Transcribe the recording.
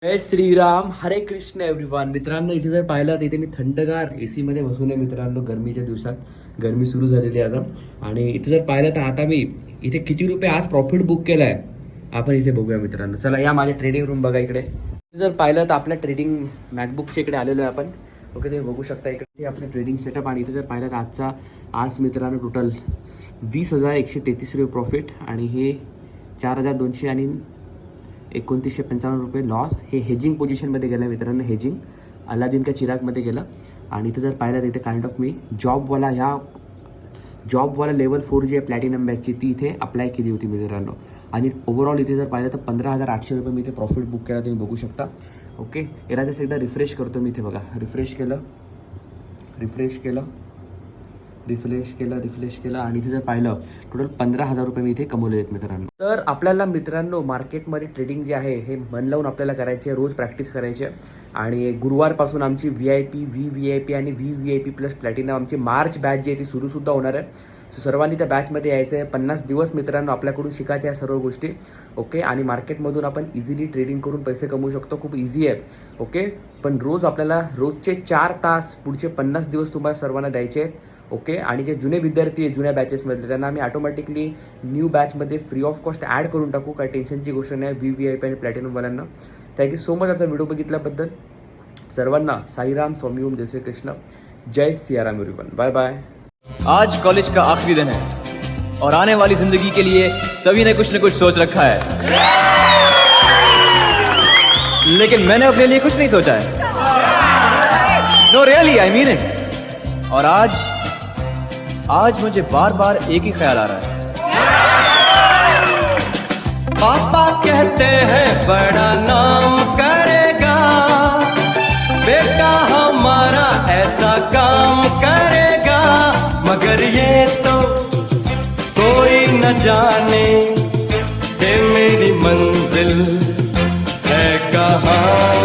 जय श्रीराम, हरे कृष्ण एव्हरीवन. मित्रांनो, इथे जर पाहिलं तर इथे मी थंडगार एसी मध्ये बसून आहे मित्रांनो. गरमीच्या दिवसात गरमी सुरू झालेली आहे आता. आणि इथे जर पाहिलं तर आता मी इथे किती रुपये आज प्रॉफिट बुक केलाय आपण इथे बघूया मित्रांनो. चला या माझ्या ट्रेडिंग रूम बघा. इकडे जर पाहिलं तर आपल्या ट्रेडिंग मॅकबुकच्या इकडे आलेलो आहे आपण. ओके, तुम्ही बघू शकता इकडे आपलं ट्रेडिंग सेटअप. आणि इथे जर पाहिलं तर आज मित्रांनो टोटल 20,133 रुपये प्रॉफिट आणि हे 4,200 आणि 2955 रुपये लॉस. हे हेजिंग पोझिशनमध्ये गेलं मित्रांनो. हेजिंग अलादीन का चिरागमध्ये गेलं. आणि इथं जर पाहिलं तर इथे काइंड ऑफ मी जॉबवाला लेवल 4 जी आहे प्लॅटिनम बॅचची ती इथे अप्लाय केली होती मित्रांनो. आणि ओव्हरऑल इथे जर पाहिलं तर 15,800 रुपये मी इथे प्रॉफिट बुक केला, तुम्ही बघू शकता. ओके, याला जसं एकदा रिफ्रेश करतो मी. इथे बघा, रिफ्रेश केलं आणि इथे जर पाहिलं टोटल 15,000 रुपये मी इथे कमवले आहेत मित्रांनो. तर आपल्याला मित्रांनो मार्केटमध्ये ट्रेडिंग जे आहे हे मन लावून आपल्याला करायचे, रोज प्रॅक्टिस करायची. आणि गुरुवारपासून आमची VIP, VVIP आणि VVIP प्लस प्लॅटिनम आमची मार्च बॅच जी आहे ती सुरूसुद्धा होणार आहे. सो सर्वांनी त्या बॅचमध्ये यायचं आहे. 50 दिवस मित्रांनो आपल्याकडून शिकायच्या या सर्व गोष्टी. ओके, आणि मार्केटमधून आपण इझिली ट्रेडिंग करून पैसे कमवू शकतो. खूप इझी आहे. ओके, पण रोजचे 4 तास पुढचे 50 दिवस तुम्हाला सर्वांना द्यायचे आहेत. ओके, आणि जे जुने विद्यार्थी आहेत जुन्या बॅचेसमधले त्यांना आम्ही ऑटोमॅटिकली न्यू बॅचमध्ये फ्री ऑफ कॉस्ट ॲड करून टाकू. काही टेन्शनची गोष्ट नाही. VVIP आणि प्लॅटिनमवाल्यांना थँक्यू सो मच आता व्हिडिओ बघितल्याबद्दल. सर्वांना साईराम, स्वामी ओम, जय श्री कृष्ण, जय सियाराम एवरीवन. Bye bye. आज कॉलेज का आखिरी दिन है और आने वाली जिंदगी के लिए सभी ने कुछ न कुछ सोच रखा है, लेकिन मैंने अपने लिए कुछ नहीं सोचा है. No really, I mean it. और आज मुझे बार बार एक ही ख्याल आ रहा है. पापा कहते हैं बड़ा नाम करेगा, बेटा हमारा ऐसा काम करेगा, मगर ये तो कोई न जाने कि मेरी मंजिल है कहाँ.